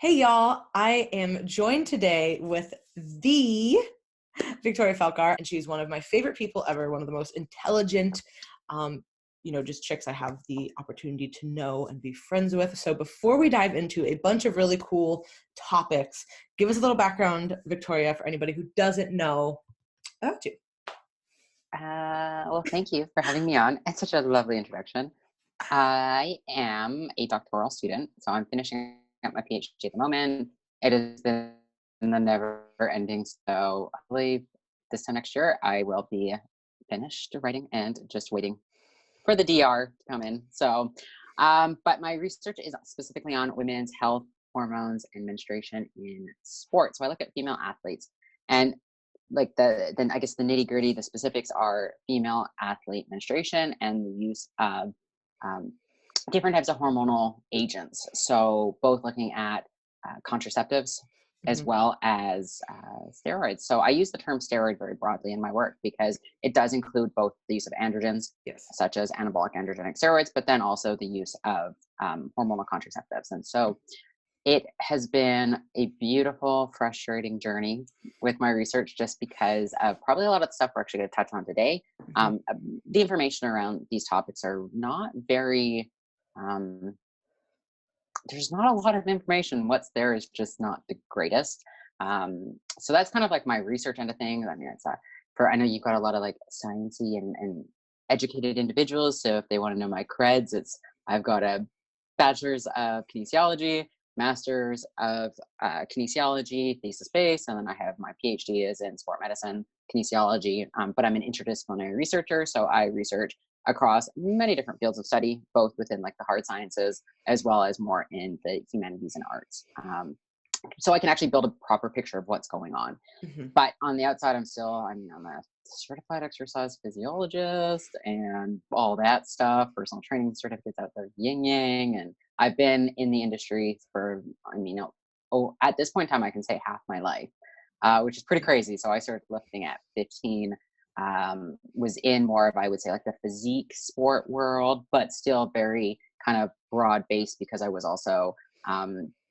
Hey y'all, I am joined today with the Victoria Felkar, and she's one of my favorite people ever, one of the most intelligent, just chicks I have the opportunity to know and be friends with. So before we dive into a bunch of really cool topics, give us a little background, Victoria, for anybody who doesn't know about you. Well, thank you for having me on. It's such a lovely introduction. I am a doctoral student, so I'm finishing up my PhD at the moment. It has been the never-ending, so I believe this time next year I will be finished writing and just waiting for the DR to come in. But my research is specifically on women's health, hormones, and menstruation in sports. So I look at female athletes, and then I guess the nitty gritty, the specifics are female athlete menstruation and the use of different types of hormonal agents. So both looking at contraceptives as well as steroids. So I use the term steroid very broadly in my work because it does include both the use of androgens, such as anabolic androgenic steroids, but then also the use of hormonal contraceptives. And so it has been a beautiful, frustrating journey with my research just because of probably a lot of the stuff we're actually going to touch on today. The information around these topics are not very, there's not a lot of information. What's there is just not the greatest. So that's kind of like my research end of things. I mean, I know you've got a lot of like sciencey and educated individuals. So if they want to know my creds, I've got a bachelor's of kinesiology, master's of kinesiology, thesis-based, and then I have my PhD is in sport medicine, kinesiology, but I'm an interdisciplinary researcher, so I research across many different fields of study, both within like the hard sciences, as well as more in the humanities and arts. So I can actually build a proper picture of what's going on. But on the outside, I'm a certified exercise physiologist and all that stuff, personal training certificates out there, yin yang. And I've been in the industry for, at this point in time, I can say half my life, which is pretty crazy. So I started lifting at 15, was in more of, I would say, like the physique sport world, but still very kind of broad based because I was also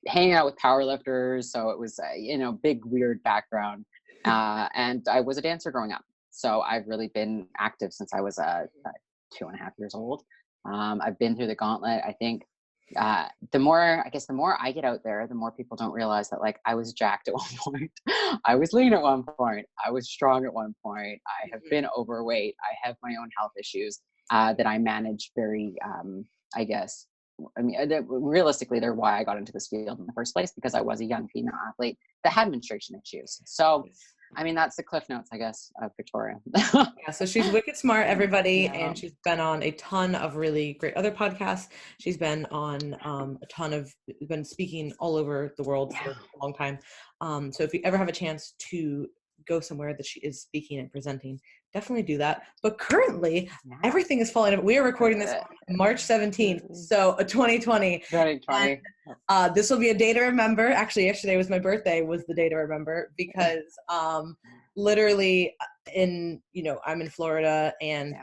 hanging out with powerlifters. So it was, big, weird background. And I was a dancer growing up. So I've really been active since I was 2.5 years old. I've been through the gauntlet. I think the more I get out there, the more people don't realize that like I was jacked at one point. I was lean at one point. I was strong at one point. I have been overweight. I have my own health issues that I manage very, realistically, they're why I got into this field in the first place, because I was a young female athlete that had menstruation issues. So, that's the cliff notes, I guess, of Victoria. Yeah, so she's wicked smart, everybody, and she's been on a ton of really great other podcasts. She's been on been speaking all over the world for a long time. So if you ever have a chance to go somewhere that she is speaking and presenting, definitely do that. But currently, everything is falling apart. We are recording this on March 17th, so 2020. And, this will be a day to remember. Actually, yesterday was my birthday, was the day to remember, because literally I'm in Florida, and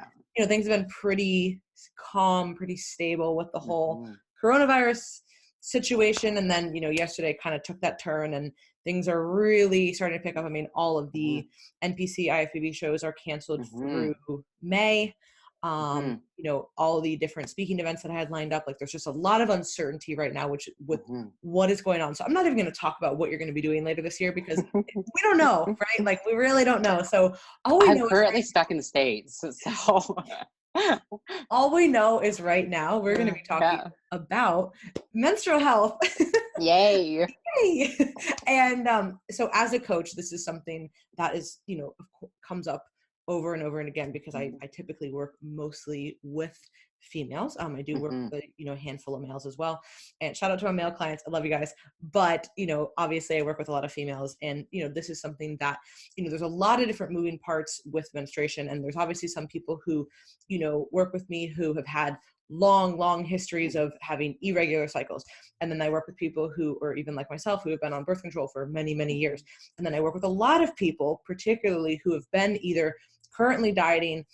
things have been pretty calm, pretty stable with the whole coronavirus situation. And then, yesterday kind of took that turn and things are really starting to pick up. All of the NPC IFBB shows are canceled through May. All the different speaking events that I had lined up, like there's just a lot of uncertainty right now, with what is going on. So I'm not even going to talk about what you're going to be doing later this year because we don't know, right? Like we really don't know. So I'm currently stuck in the States. So all we know is right now we're going to be talking about menstrual health. Yay. Yay. And so as a coach, this is something that is, comes up over and over and again, because I typically work mostly with females. I do work with a handful of males as well. And shout out to my male clients. I love you guys. But, obviously I work with a lot of females, and, this is something that, there's a lot of different moving parts with menstruation. And there's obviously some people who, work with me who have had long histories of having irregular cycles. And then I work with people who, or even like myself, who have been on birth control for many, many years. And then I work with a lot of people, particularly who have been either currently dieting,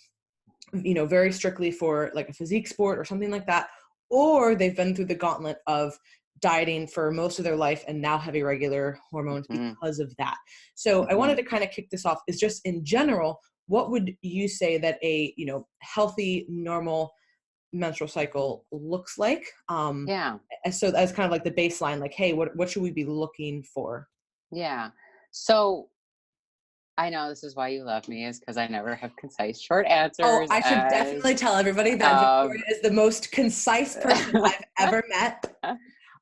very strictly for like a physique sport or something like that, or they've been through the gauntlet of dieting for most of their life and now have irregular hormones because of that. So I wanted to kind of kick this off, is just in general, what would you say that a, healthy, normal menstrual cycle looks like? Yeah. And so that's kind of like the baseline, like, hey, what should we be looking for? Yeah. So I know this is why you love me, is because I never have concise, short Oh, answers. I should definitely tell everybody that Um, Victoria is the most concise person I've ever met. I'm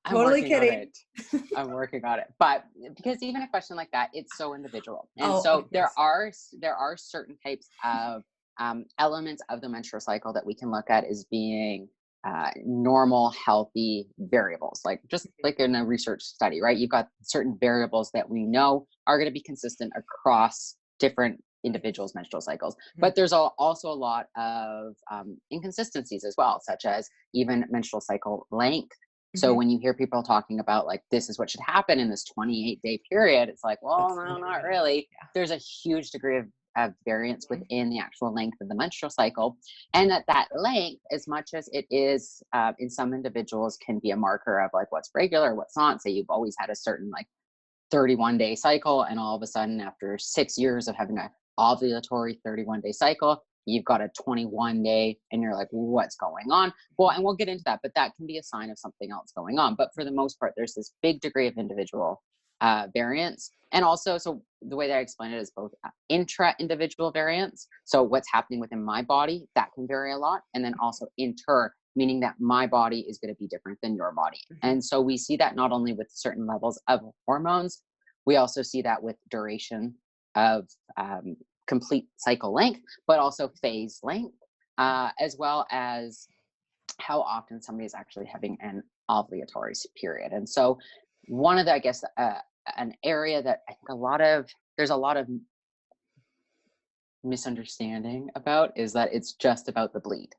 Totally working on kidding. it. I'm working on it. But because even a question like that, it's so individual. And Oh, so of course. there are certain types of elements of the menstrual cycle that we can look at as being normal, healthy variables, like just like in a research study, right? You've got certain variables that we know are going to be consistent across different individuals' menstrual cycles. But there's also a lot of inconsistencies as well, such as even menstrual cycle length. So when you hear people talking about like, this is what should happen in this 28-day period, it's like, well, no, not really. Yeah. There's a huge degree of variance within the actual length of the menstrual cycle. And that length, as much as it is in some individuals can be a marker of like what's regular, what's not. Say you've always had a certain like 31-day cycle, and all of a sudden after 6 years of having an ovulatory 31-day cycle, you've got a 21-day, and you're like, what's going on? Well, and we'll get into that, but that can be a sign of something else going on. But for the most part, there's this big degree of individual variance. And also, so the way that I explain it is both intra-individual variance, so what's happening within my body, that can vary a lot, and then also inter, meaning that my body is going to be different than your body. And so we see that not only with certain levels of hormones, we also see that with duration of complete cycle length, but also phase length, as well as how often somebody is actually having an ovulatory period. And so one of the, I guess, an area that I think there's a lot of misunderstanding about is that it's just about the bleed.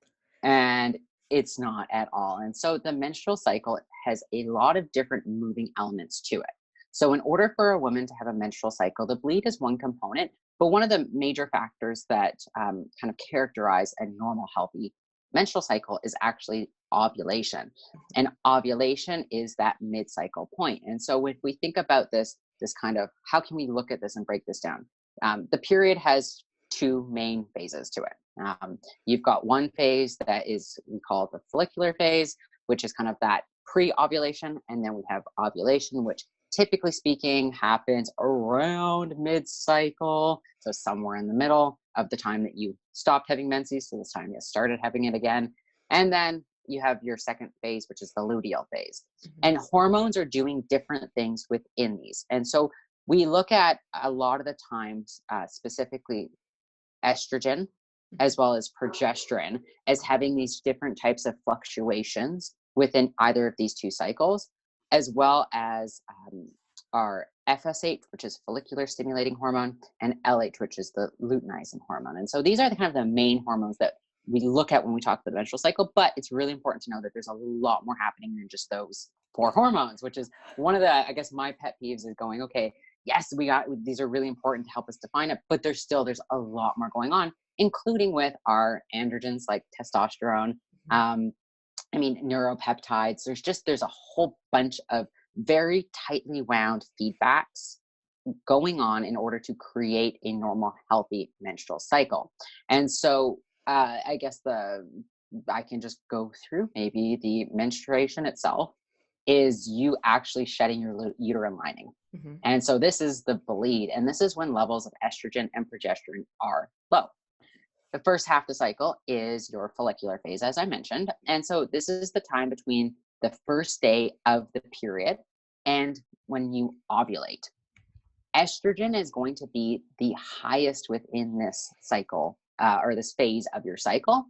And it's not at all. And so the menstrual cycle has a lot of different moving elements to it. So in order for a woman to have a menstrual cycle, the bleed is one component, but one of the major factors that kind of characterize a normal, healthy menstrual cycle is actually ovulation. And ovulation is that mid-cycle point. And so if we think about this kind of, how can we look at this and break this down? The period has two main phases to it. You've got one phase that is, we call it the follicular phase, which is kind of that pre-ovulation. And then we have ovulation, which typically speaking happens around mid-cycle. So somewhere in the middle of the time that you stopped having menses to the time you started having it again. And then you have your second phase, which is the luteal phase. And hormones are doing different things within these. And so we look at a lot of the times, specifically estrogen as well as progesterone, as having these different types of fluctuations within either of these two cycles, as well as our FSH, which is follicular stimulating hormone, and LH, which is the luteinizing hormone. And so these are the kind of the main hormones that we look at when we talk about the menstrual cycle, but it's really important to know that there's a lot more happening than just those four hormones, which is one of the, I guess, my pet peeves is going, okay, yes, these are really important to help us define it, but there's a lot more going on, including with our androgens like testosterone, neuropeptides. There's a whole bunch of very tightly wound feedbacks going on in order to create a normal, healthy menstrual cycle. And so I guess I can just go through maybe the menstruation itself is you actually shedding your uterine lining. And so this is the bleed, and this is when levels of estrogen and progesterone are low. The first half of the cycle is your follicular phase, as I mentioned. And so this is the time between the first day of the period and when you ovulate. Estrogen is going to be the highest within this cycle or this phase of your cycle.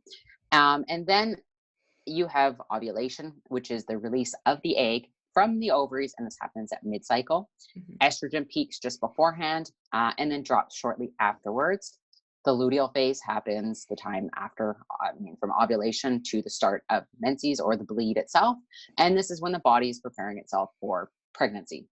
And then you have ovulation, which is the release of the egg from the ovaries, and this happens at mid-cycle. Estrogen peaks just beforehand and then drops shortly afterwards. The luteal phase happens the time after, from ovulation to the start of menses or the bleed itself. And this is when the body is preparing itself for pregnancy.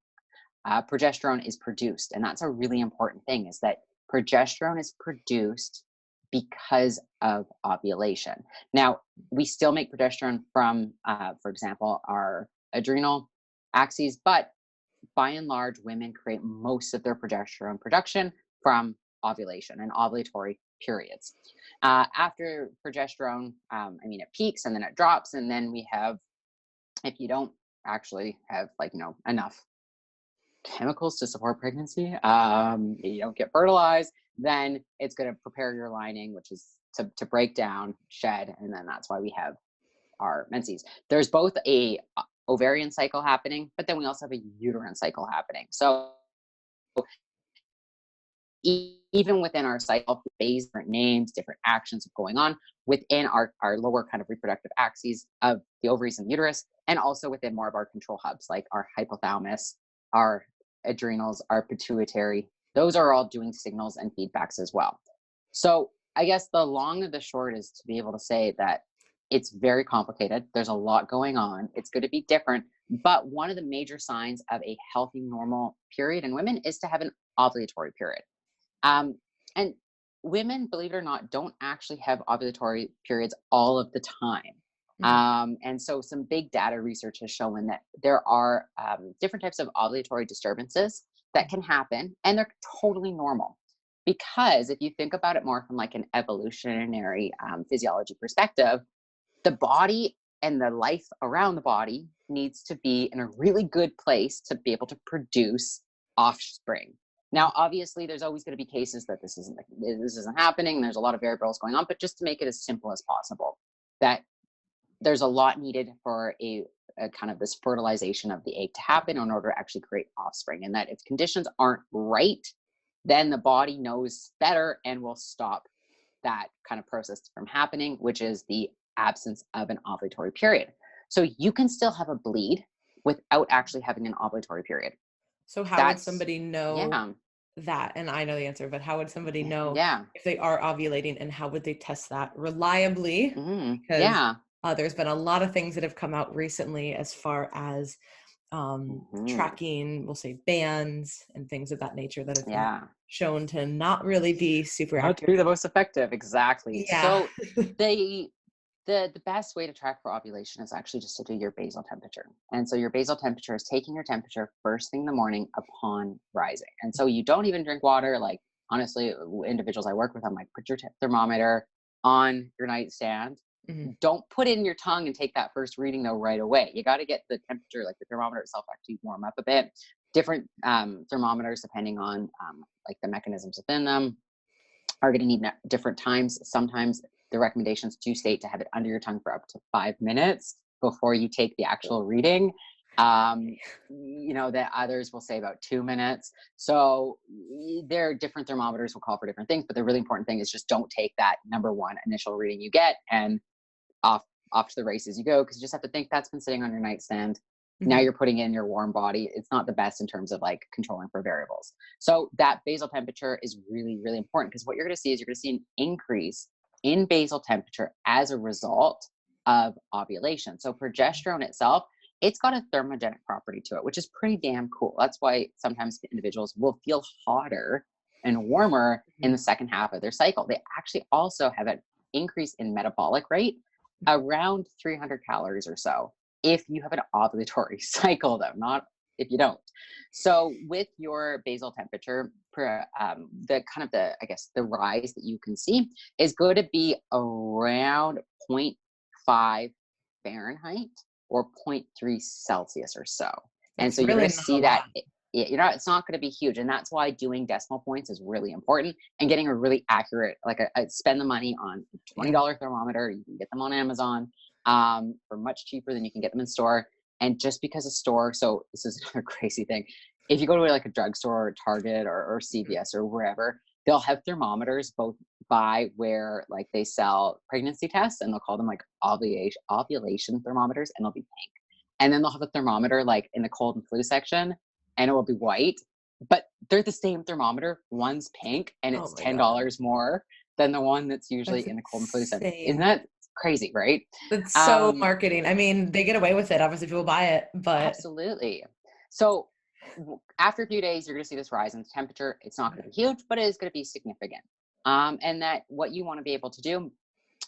Progesterone is produced, and that's a really important thing, is that progesterone is produced because of ovulation. Now, we still make progesterone from, for example, our adrenal axes, but by and large, women create most of their progesterone production from ovulation and ovulatory periods. After progesterone, it peaks and then it drops, and then we have, if you don't actually have enough chemicals to support pregnancy, you don't get fertilized, then it's going to prepare your lining, which is to break down, shed, and then that's why we have our menses. There's both a ovarian cycle happening, but then we also have a uterine cycle happening. So even within our cycle phase, different names, different actions going on within our lower kind of reproductive axes of the ovaries and uterus, and also within more of our control hubs, like our hypothalamus, our adrenals, our pituitary. Those are all doing signals and feedbacks as well. So I guess the long and the short is to be able to say that it's very complicated. There's a lot going on. It's going to be different. But one of the major signs of a healthy, normal period in women is to have an ovulatory period. And women, believe it or not, don't actually have ovulatory periods all of the time. And so some big data research has shown that there are different types of ovulatory disturbances that can happen, and they're totally normal. Because if you think about it more from like an evolutionary physiology perspective, the body and the life around the body needs to be in a really good place to be able to produce offspring. Now, obviously, there's always going to be cases that this isn't happening. There's a lot of variables going on, but just to make it as simple as possible, that there's a lot needed for a kind of this fertilization of the egg to happen in order to actually create offspring. And that if conditions aren't right, then the body knows better and will stop that kind of process from happening, which is the absence of an ovulatory period. So you can still have a bleed without actually having an ovulatory period. So how would somebody know that? And I know the answer, but how would somebody know if they are ovulating, and how would they test that reliably? Because there's been a lot of things that have come out recently as far as tracking, we'll say bands and things of that nature that have been shown to not really be super accurate. Not to be the most effective. Exactly. Yeah. So the best way to track for ovulation is actually just to do your basal temperature. And so your basal temperature is taking your temperature first thing in the morning upon rising. And so you don't even drink water. Like, honestly, individuals I work with, I'm like, put your thermometer on your nightstand. Don't put it in your tongue and take that first reading though right away. You got to get the temperature, like the thermometer itself, actually warm up a bit. Different thermometers, depending on like the mechanisms within them, are going to need different times. Sometimes the recommendations do state to have it under your tongue for up to 5 minutes before you take the actual reading. That others will say about 2 minutes. So there are different thermometers will call for different things, but the really important thing is just don't take that number one initial reading you get and off to the races you go, because you just have to think that's been sitting on your nightstand. Now you're putting in your warm body. It's not the best in terms of like controlling for variables. So that basal temperature is really, really important, because what you're going to see is you're going to see an increase in basal temperature as a result of ovulation. So progesterone itself, it's got a thermogenic property to it, which is pretty damn cool. That's why sometimes individuals will feel hotter and warmer in the second half of their cycle. They actually also have an increase in metabolic rate around 300 calories or so if you have an ovulatory cycle, though, not if you don't. So with your basal temperature, the rise that you can see is going to be around 0.5 Fahrenheit or 0.3 Celsius or so. And so you're going to see that it's not going to be huge. And that's why doing decimal points is really important, and getting a really accurate, spend the money on a $20 thermometer. You can get them on Amazon for much cheaper than you can get them in store. And just because a store, so this is another crazy thing. If you go to like a drugstore or Target or CVS or wherever, they'll have thermometers both by where like they sell pregnancy tests, and they'll call them like ovulation thermometers, and they'll be pink. And then they'll have a thermometer like in the cold and flu section, and it will be white, but they're the same thermometer. One's pink and it's $10 more than the one that's usually in the cold and flu section. Isn't that crazy, right? That's so marketing. I mean, they get away with it. Obviously, people buy it, but absolutely. So after a few days, you're going to see this rise in temperature. It's not going to be huge, but it is going to be significant. And that what you want to be able to do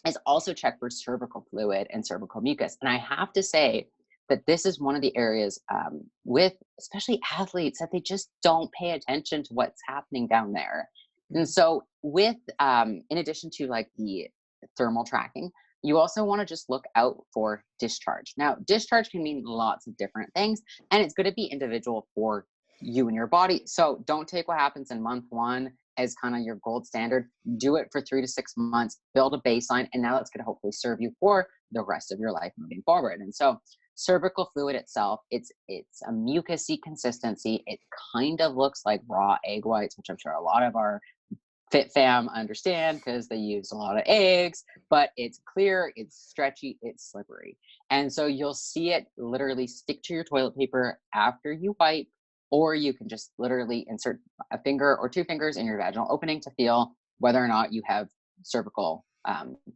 is also check for cervical fluid and cervical mucus. And I have to say, that this is one of the areas with especially athletes that they just don't pay attention to what's happening down there. And so with in addition to like the thermal tracking, you also want to just look out for discharge. Now, discharge can mean lots of different things, and it's going to be individual for you and your body. So don't take what happens in month one as kind of your gold standard. Do it for 3 to 6 months, build a baseline, and now that's going to hopefully serve you for the rest of your life moving forward. And so cervical fluid itself, it's a mucousy consistency. It kind of looks like raw egg whites, which I'm sure a lot of our fit fam understand because they use a lot of eggs, but it's clear, it's stretchy, it's slippery. And so you'll see it literally stick to your toilet paper after you wipe, or you can just literally insert a finger or 2 fingers in your vaginal opening to feel whether or not you have cervical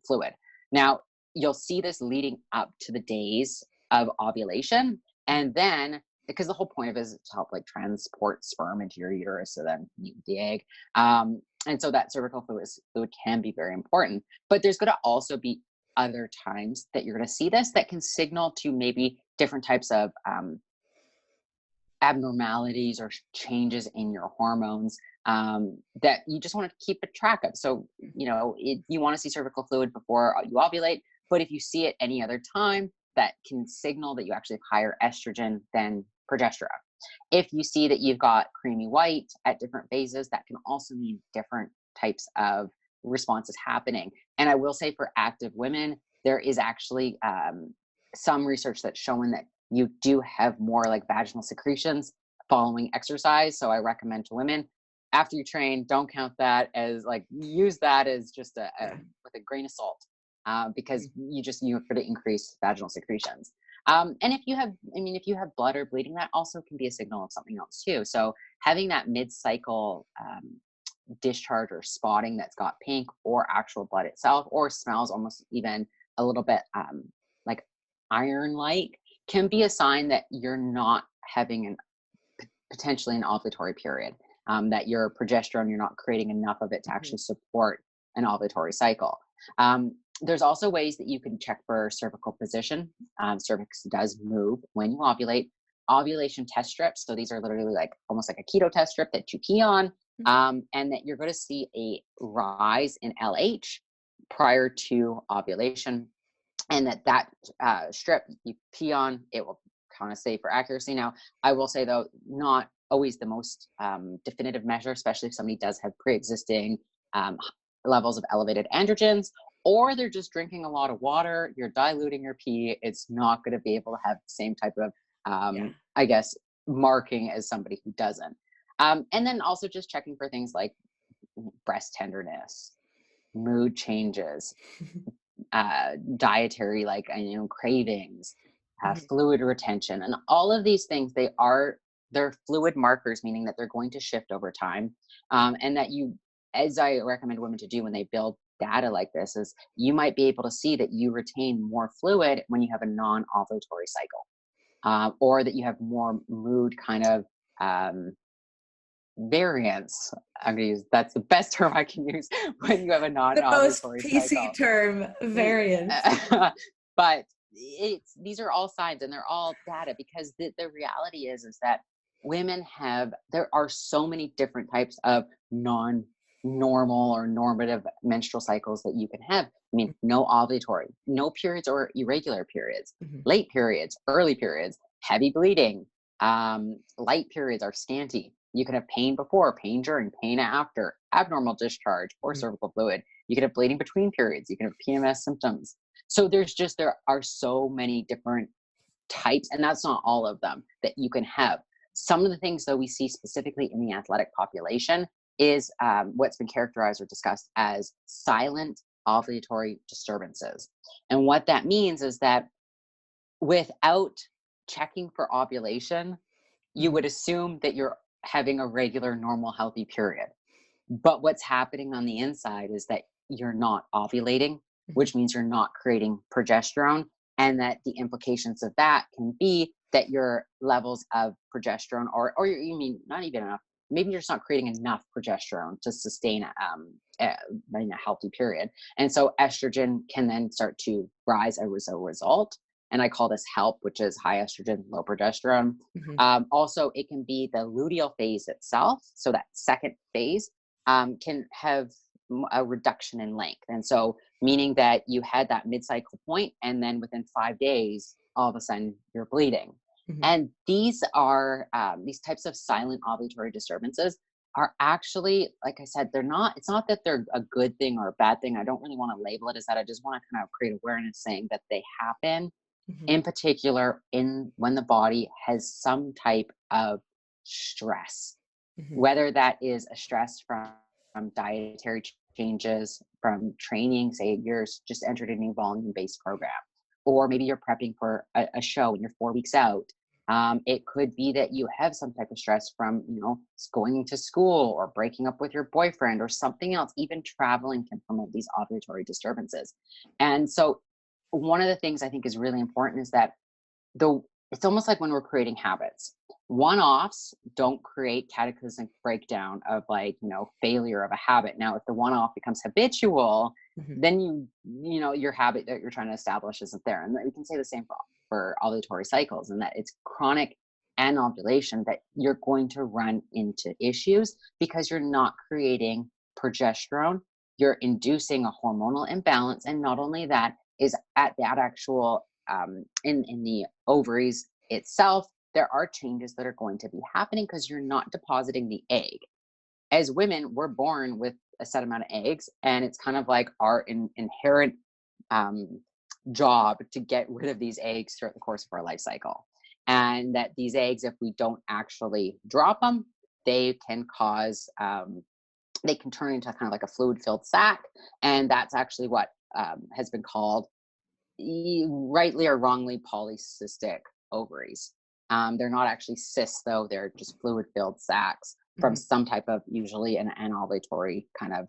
fluid. Now, you'll see this leading up to the days of ovulation, and then because the whole point of it is to help like transport sperm into your uterus so then meet the egg. And so that cervical fluid can be very important, but there's going to also be other times that you're going to see this that can signal to maybe different types of abnormalities or changes in your hormones that you just want to keep a track of. So, you know, you want to see cervical fluid before you ovulate, but if you see it any other time, that can signal that you actually have higher estrogen than progesterone. If you see that you've got creamy white at different phases, that can also mean different types of responses happening. And I will say for active women, there is actually some research that's showing that you do have more like vaginal secretions following exercise. So I recommend to women, after you train, don't count that as like, use that as just with a grain of salt because you're going to increase vaginal secretions. And if you have blood or bleeding, that also can be a signal of something else too. So having that mid-cycle discharge or spotting that's got pink or actual blood itself, or smells almost even a little bit like iron-like, can be a sign that you're not having potentially an ovulatory period, that your progesterone, you're not creating enough of it to actually support an ovulatory cycle. There's also ways that you can check for cervical position. Cervix does move when you ovulate. Ovulation test strips, so these are literally like almost like a keto test strip that you pee on, and that you're going to see a rise in LH prior to ovulation, and that strip you pee on, it will kind of say for accuracy. Now, I will say though, not always the most definitive measure, especially if somebody does have pre-existing levels of elevated androgens, or they're just drinking a lot of water, you're diluting your pee, it's not going to be able to have the same type of, I guess, marking as somebody who doesn't. And then also just checking for things like breast tenderness, mood changes, dietary, like, cravings, fluid retention, and all of these things, they're fluid markers, meaning that they're going to shift over time. And that as I recommend women to do when they build data like this, is you might be able to see that you retain more fluid when you have a non-ovulatory cycle, or that you have more mood kind of variance. That's the best term I can use when you have a non-ovulatory the most PC term, variance. But these are all signs and they're all data, because the reality is that women there are so many different types of non-normal or normative menstrual cycles that you can have. I mean, no ovulatory, no periods or irregular periods, late periods, early periods, heavy bleeding, light periods are scanty. You can have pain before, pain during, pain after, abnormal discharge, or cervical fluid. You can have bleeding between periods. You can have PMS symptoms. So there are so many different types, and that's not all of them that you can have. Some of the things that we see specifically in the athletic population is what's been characterized or discussed as silent ovulatory disturbances. And what that means is that without checking for ovulation, you would assume that you're having a regular, normal, healthy period. But what's happening on the inside is that you're not ovulating, which means you're not creating progesterone, and that the implications of that can be that your levels of progesterone, or you mean not even enough, maybe you're just not creating enough progesterone to sustain a healthy period. And so estrogen can then start to rise as a result. And I call this HELP, which is high estrogen, low progesterone. Also, it can be the luteal phase itself. So that second phase can have a reduction in length. And so meaning that you had that mid-cycle point, and then within 5 days, all of a sudden you're bleeding. And these are these types of silent ovulatory disturbances are actually, like I said, it's not that they're a good thing or a bad thing. I don't really want to label it as that. I just want to kind of create awareness saying that they happen in particular when the body has some type of stress, whether that is a stress from dietary changes, from training, say you're just entered a new volume-based program, or maybe you're prepping for a show and you're 4 weeks out. It could be that you have some type of stress from, going to school or breaking up with your boyfriend or something else. Even traveling can promote these ovulatory disturbances. And so one of the things I think is really important is that it's almost like when we're creating habits, one-offs don't create cataclysmic breakdown of failure of a habit. Now, if the one-off becomes habitual, then your habit that you're trying to establish isn't there. And we can say the same for ovulatory cycles, and that it's chronic and ovulation that you're going to run into issues because you're not creating progesterone. You're inducing a hormonal imbalance. And not only that, is at that actual in the ovaries itself, there are changes that are going to be happening because you're not depositing the egg. As women, we're born with a set amount of eggs, and it's kind of like our inherent job to get rid of these eggs throughout the course of our life cycle. And that these eggs, if we don't actually drop them, they can cause they can turn into kind of like a fluid-filled sac, and that's actually what has been called, rightly or wrongly, polycystic ovaries. They're not actually cysts, though. They're just fluid-filled sacs from some type of, usually an ovulatory kind of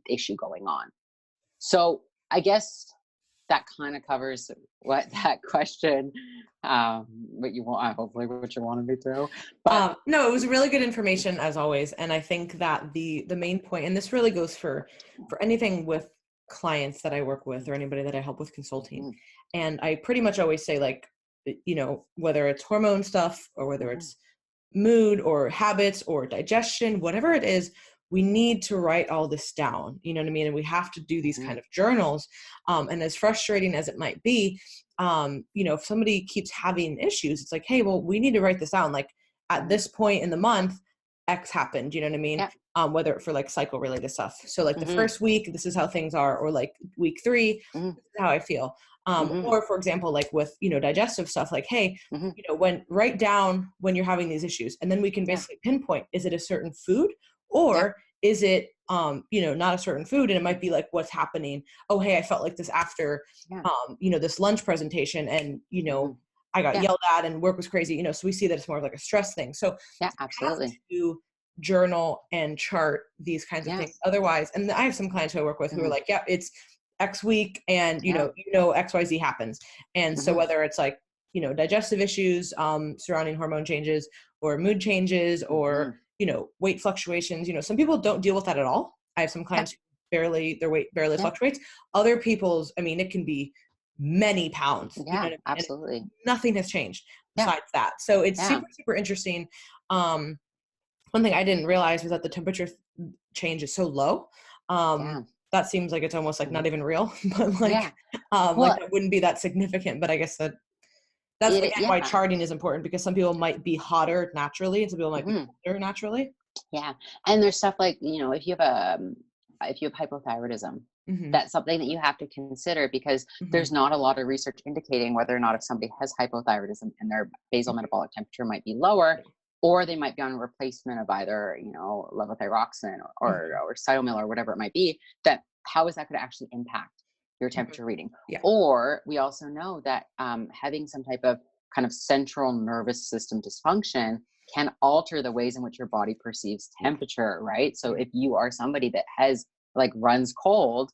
issue going on. So I guess that kind of covers what that question, what you want, hopefully what you wanted me to. But no, it was really good information as always. And I think that the main point, and this really goes for anything with clients that I work with or anybody that I help with consulting. And I pretty much always say, whether it's hormone stuff or whether it's mood or habits or digestion, whatever it is, we need to write all this down, you know what I mean? And we have to do these kind of journals. And as frustrating as it might be, if somebody keeps having issues, it's like, hey, well, we need to write this down. Like at this point in the month, X happened, you know what I mean? Yeah. Whether for cycle related stuff. So the first week, this is how things are, or week 3, this is how I feel. Or for example, with, digestive stuff, hey, write down when you're having these issues, and then we can basically pinpoint, is it a certain food or is it, not a certain food? And it might be what's happening. Oh, hey, I felt like this after, this lunch presentation, and, I got yelled at and work was crazy, so we see that it's more of a stress thing. So absolutely. Have to journal and chart these kinds of things. Otherwise, and I have some clients who I work with who are it's X week, and XYZ happens. And so whether it's digestive issues surrounding hormone changes or mood changes or weight fluctuations, some people don't deal with that at all. I have some clients who their weight barely fluctuates. Other people's, it can be many pounds. Absolutely. And nothing has changed besides that. So it's super interesting. One thing I didn't realize was that the temperature change is so low. That seems like it's almost not even real, but that wouldn't be that significant. But I guess that's why charting is important, because some people might be hotter naturally and some people might be colder naturally. Yeah. And there's stuff if you have hypothyroidism, that's something that you have to consider, because there's not a lot of research indicating whether or not if somebody has hypothyroidism and their basal metabolic temperature might be lower, or they might be on a replacement of either, levothyroxine or Cytomel or whatever it might be, that how is that going to actually impact your temperature reading? Yeah. Or we also know that having some type of kind of central nervous system dysfunction can alter the ways in which your body perceives temperature, right? So if you are somebody that has runs cold,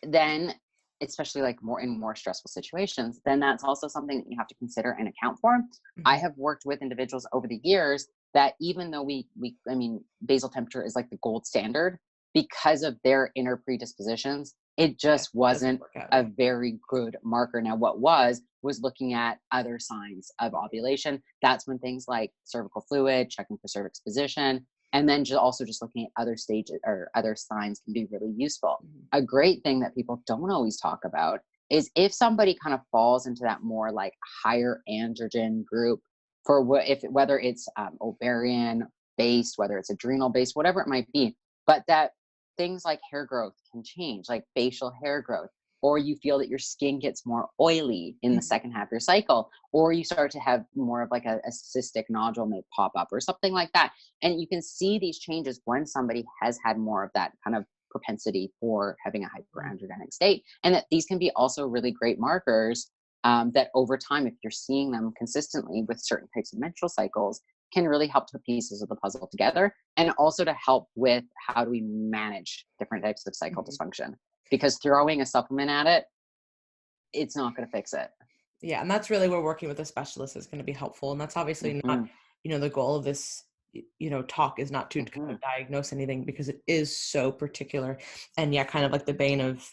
then especially more stressful situations, then that's also something that you have to consider and account for. I have worked with individuals over the years that even though basal temperature is the gold standard, because of their inner predispositions, It just doesn't wasn't work out. a very good marker. Now, what was looking at other signs of ovulation. That's when things like cervical fluid, checking for cervix position, and then just looking at other stages or other signs can be really useful. A great thing that people don't always talk about is if somebody kind of falls into that more like higher androgen group for whether it's ovarian based, whether it's adrenal based, whatever it might be, but that things like hair growth can change, like facial hair growth, or you feel that your skin gets more oily in the second half of your cycle, or you start to have more of like a cystic nodule may pop up or something like that. And you can see these changes when somebody has had more of that kind of propensity for having a hyperandrogenic state, and that these can be also really great markers that over time, if you're seeing them consistently with certain types of menstrual cycles, can really help put pieces of the puzzle together, and also to help with how do we manage different types of cycle dysfunction. Because throwing a supplement at it, it's not going to fix it. Yeah, and that's really where working with a specialist is going to be helpful. And that's obviously not, the goal of this, talk is not to kind of diagnose anything, because it is so particular. And yeah, kind of like the bane of,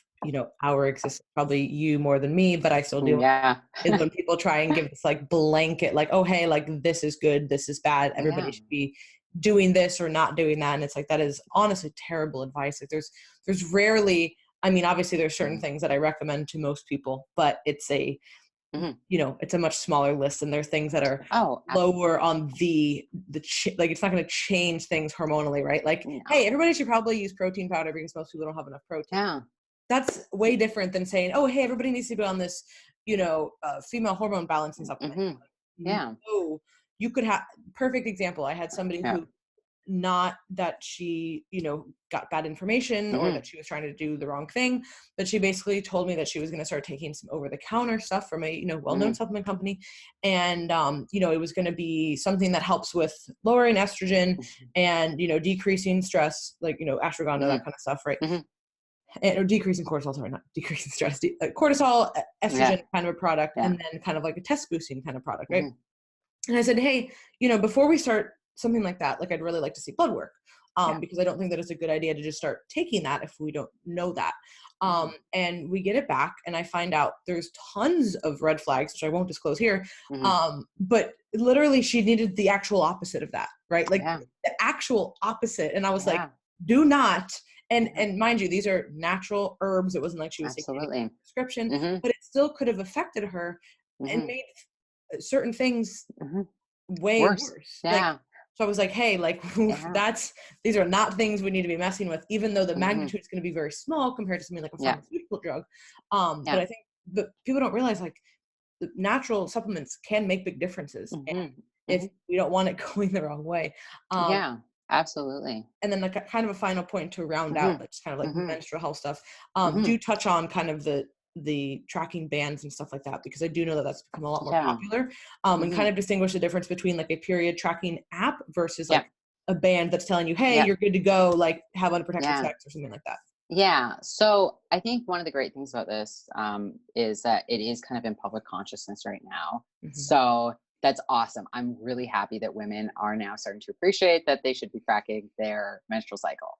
our existence, probably you more than me, but I still do. Yeah. Is when people try and give this like blanket, like, oh, hey, like this is good, this is bad, everybody should be doing this or not doing that. And it's like, that is honestly terrible advice. Like there's rarely, I mean, obviously there's certain things that I recommend to most people, but it's a, it's a much smaller list, and there's things that are lower on like it's not going to change things hormonally, right? Like, hey, everybody should probably use protein powder because most people don't have enough protein. Yeah. That's way different than saying, oh, hey, everybody needs to be on this, female hormone balancing supplement. Yeah. No, you could have, perfect example. I had somebody who, not that she, got bad information or that she was trying to do the wrong thing, but she basically told me that she was going to start taking some over-the-counter stuff from a, well-known supplement company. And, it was going to be something that helps with lowering estrogen and, decreasing stress, like, ashwagandha, that kind of stuff, right? Or decreasing cortisol, sorry, not decreasing stress, cortisol, estrogen kind of a product, and then kind of like a test boosting kind of product, right? And I said, hey, before we start something like that, like I'd really like to see blood work, because I don't think that it's a good idea to just start taking that if we don't know that. And we get it back, and I find out there's tons of red flags, which I won't disclose here, but literally she needed the actual opposite of that, right? Like the actual opposite. And I was like, do not. And mind you, these are natural herbs. It wasn't like she was taking a prescription, but it still could have affected her and made certain things way worse. Yeah. Like, so I was like, hey, like these are not things we need to be messing with, even though the magnitude is going to be very small compared to something like a pharmaceutical drug. But I think that people don't realize, like, the natural supplements can make big differences. And if we don't want it going the wrong way. Absolutely. And then like kind of a final point to round out, that's kind of like menstrual health stuff. Do touch on kind of the tracking bands and stuff like that, because I do know that that's become a lot more popular. And kind of distinguish the difference between like a period tracking app versus like a band that's telling you, hey, you're good to go, like have unprotected sex or something like that. Yeah. So I think one of the great things about this is that it is kind of in public consciousness right now. So that's awesome. I'm really happy that women are now starting to appreciate that they should be tracking their menstrual cycle.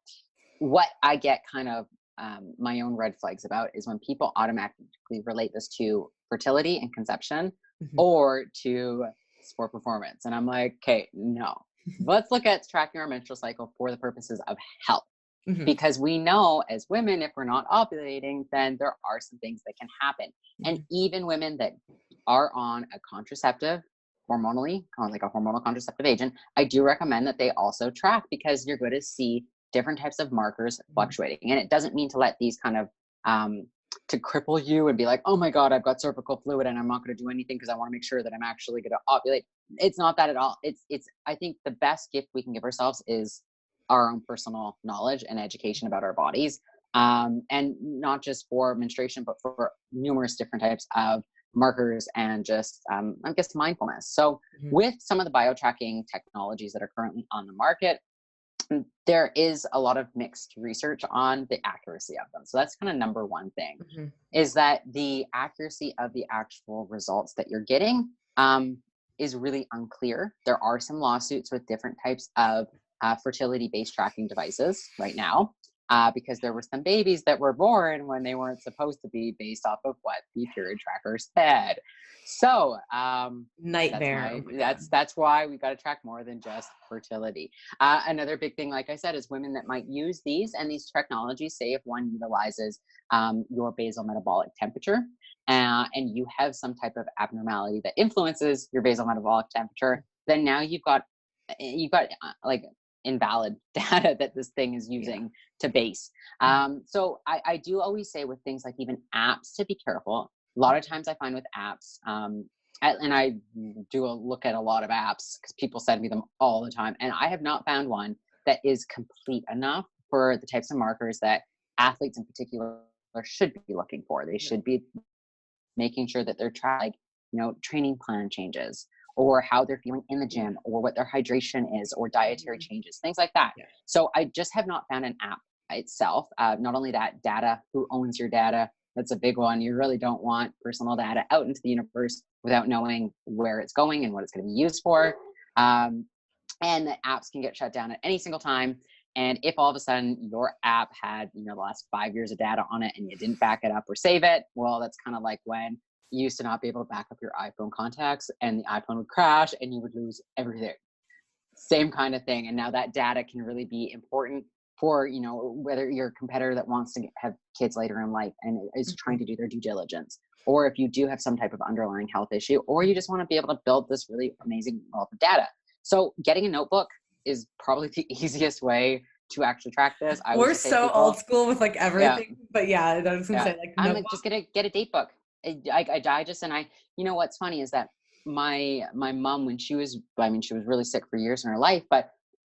What I get kind of my own red flags about is when people automatically relate this to fertility and conception or to sport performance. And I'm like, okay, no. Let's look at tracking our menstrual cycle for the purposes of health. Because we know as women, if we're not ovulating, then there are some things that can happen. And even women that are on a contraceptive, hormonally, like a hormonal contraceptive agent, I do recommend that they also track, because you're going to see different types of markers fluctuating. And it doesn't mean to let these kind of to cripple you and be like, oh my God, I've got cervical fluid and I'm not going to do anything because I want to make sure that I'm actually going to ovulate. It's not that at all. It's I think the best gift we can give ourselves is our own personal knowledge and education about our bodies. And not just for menstruation, but for numerous different types of markers and just, I guess, mindfulness. So with some of the biotracking technologies that are currently on the market, there is a lot of mixed research on the accuracy of them. So that's kind of number one thing, is that the accuracy of the actual results that you're getting is really unclear. There are some lawsuits with different types of fertility-based tracking devices right now. because there were some babies that were born when they weren't supposed to be, based off of what the period tracker said. So Nightmare. that's why we've got to track more than just fertility. Another big thing, like I said, is women that might use these and these technologies. Say if one utilizes your basal metabolic temperature, and you have some type of abnormality that influences your basal metabolic temperature, then now you've got like invalid data that this thing is using to base. So I do always say with things like even apps to be careful. A lot of times I find with apps, and I do look at a lot of apps because people send me them all the time, and I have not found one that is complete enough for the types of markers that athletes in particular should be looking for. They should be making sure that they're trying, training plan changes, or how they're feeling in the gym, or what their hydration is, or dietary changes, things like that. So I just have not found an app itself. Not only that, data, who owns your data? That's a big one. You really don't want personal data out into the universe without knowing where it's going and what it's going to be used for. And the apps can get shut down at any single time. And if all of a sudden your app had, the last 5 years of data on it and you didn't back it up or save it, well, that's kind of like when you used to not be able to back up your iPhone contacts and the iPhone would crash and you would lose everything. Same kind of thing. And now that data can really be important for, whether you're a competitor that wants to have kids later in life and is trying to do their due diligence, or if you do have some type of underlying health issue, or you just want to be able to build this really amazing wealth of data. So getting a notebook is probably the easiest way to actually track this. We're so old school with like everything, but I was gonna say like, I'm just gonna get a date book. I digest, and what's funny is that my mom, when she was really sick for years in her life, but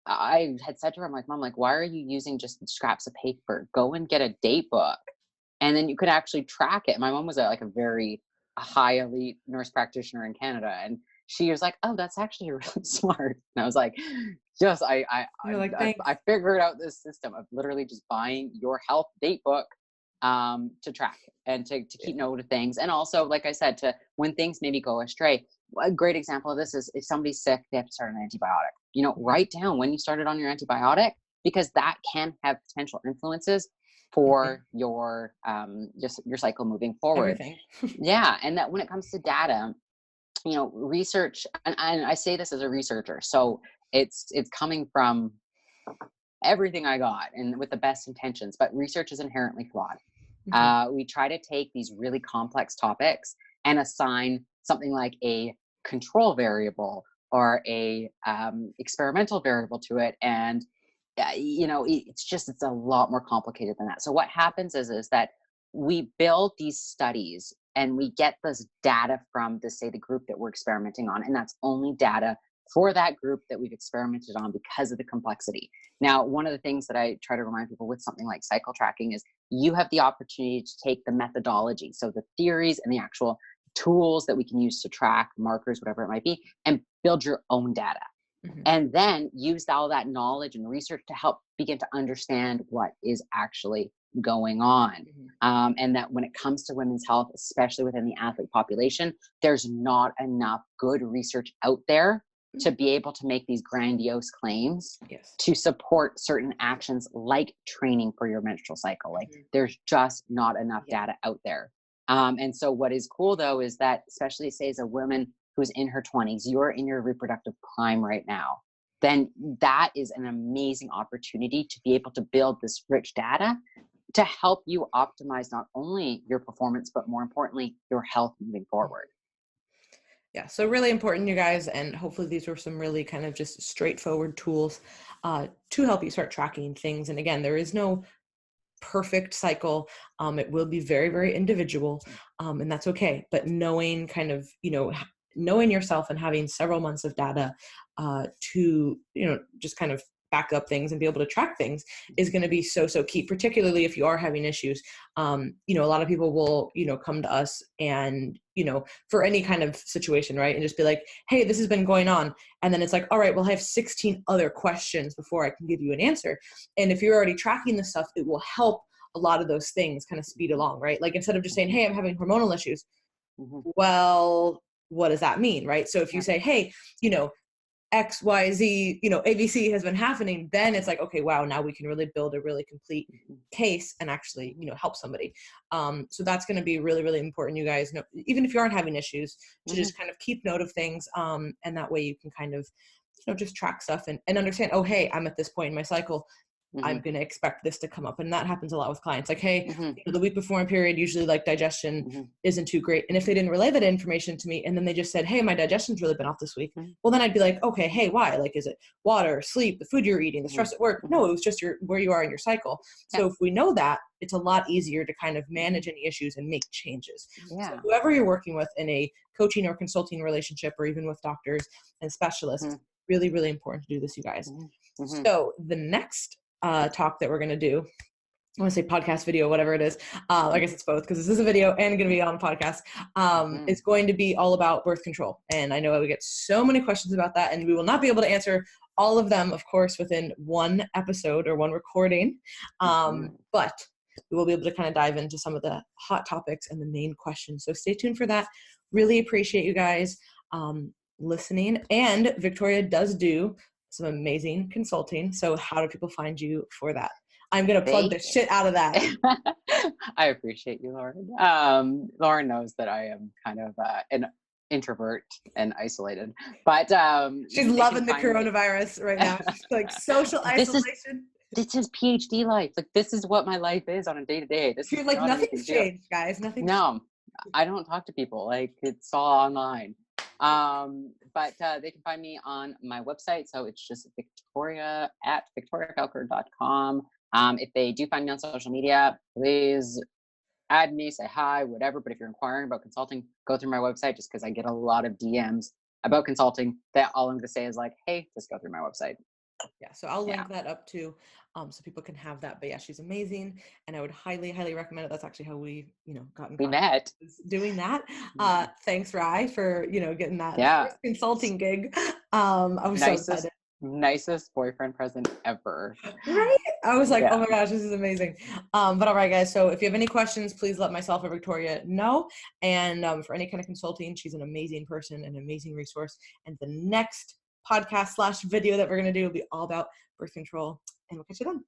I had said to her, I'm like, Mom, like, why are you using just scraps of paper? Go and get a date book, and then you could actually track it. My mom was a very high elite nurse practitioner in Canada, and she was like, oh, that's actually really smart. And I was like, I figured out this system of literally just buying your health date book to track and to keep note of things. And also, like I said, to when things maybe go astray. A great example of this is if somebody's sick, they have to start an antibiotic. Write down when you started on your antibiotic, because that can have potential influences for your cycle moving forward. And that when it comes to data, research, and I say this as a researcher, so it's coming from everything I got and with the best intentions, but research is inherently flawed. We try to take these really complex topics and assign something like a control variable or a experimental variable to it, and it's a lot more complicated than that. So what happens is that we build these studies and we get this data from the group that we're experimenting on, and that's only data for that group that we've experimented on because of the complexity. Now, one of the things that I try to remind people with something like cycle tracking is you have the opportunity to take the methodology, so the theories and the actual tools that we can use to track markers, whatever it might be, and build your own data. And then use all that knowledge and research to help begin to understand what is actually going on. And that when it comes to women's health, especially within the athlete population, there's not enough good research out there to be able to make these grandiose claims to support certain actions like training for your menstrual cycle. Like there's just not enough data out there. And so what is cool though, is that especially say as a woman who's in her 20s, you're in your reproductive prime right now, then that is an amazing opportunity to be able to build this rich data to help you optimize not only your performance, but more importantly, your health moving forward. Yeah, so really important, you guys, and hopefully these were some really kind of just straightforward tools to help you start tracking things. And again, there is no perfect cycle. It will be very, very individual, and that's okay. But knowing kind of, knowing yourself and having several months of data to, just kind of back up things and be able to track things is going to be so key, particularly if you are having issues. A lot of people will, come to us and, for any kind of situation, right? And just be like, hey, this has been going on. And then it's like, all right, well, I have 16 other questions before I can give you an answer. And if you're already tracking this stuff, it will help a lot of those things kind of speed along, right? Like instead of just saying, hey, I'm having hormonal issues. Well, what does that mean, right? So if you say, hey, XYZ, ABC has been happening, then it's like, okay, wow, now we can really build a really complete case and actually, help somebody. So that's going to be really, really important. You guys know, even if you aren't having issues, to just kind of keep note of things. And that way you can kind of, just track stuff and understand, oh, hey, I'm at this point in my cycle. I'm going to expect this to come up. And that happens a lot with clients. Like, hey, the week before my period, usually like digestion isn't too great. And if they didn't relay that information to me and then they just said, hey, my digestion's really been off this week. Well, then I'd be like, okay, hey, why? Like, is it water, sleep, the food you're eating, the stress at work? No, it was just where you are in your cycle. So if we know that, it's a lot easier to kind of manage any issues and make changes. So whoever you're working with in a coaching or consulting relationship, or even with doctors and specialists, really, really important to do this, you guys. So the next talk that we're going to do, I want to say podcast, video, whatever it is. I guess it's both because this is a video and going to be on a podcast. It's going to be all about birth control. And I know we get so many questions about that, and we will not be able to answer all of them, of course, within one episode or one recording. But we will be able to kind of dive into some of the hot topics and the main questions. So stay tuned for that. Really appreciate you guys listening. And Victoria does do some amazing consulting. So how do people find you for that? I'm going to plug the shit out of that. I appreciate you, Lauren. Lauren knows that I am kind of an introvert and isolated, but she's loving the coronavirus right now. She's like social isolation. This is PhD life. Like, this is what my life is on a day-to-day. You're like, nothing's changed, guys. Nothing's changed. I don't talk to people. Like, it's all online. But they can find me on my website. So it's just Victoria at victoriafelkar.com. If they do find me on social media, please add me, say hi, whatever. But if you're inquiring about consulting, go through my website, just because I get a lot of DMs about consulting that all I'm going to say is like, hey, just go through my website. Yeah, so I'll link that up too, so people can have that. But yeah, she's amazing, and I would highly, highly recommend it. That's actually how we, got in contact. We met doing that. Thanks, Rye, for getting that first consulting gig. I was so excited. Nicest boyfriend present ever. Right? I was like, oh my gosh, this is amazing. But all right, guys. So if you have any questions, please let myself or Victoria know. And for any kind of consulting, she's an amazing person, an amazing resource. And the next podcast / video that we're going to do will be all about birth control, and we'll catch you then.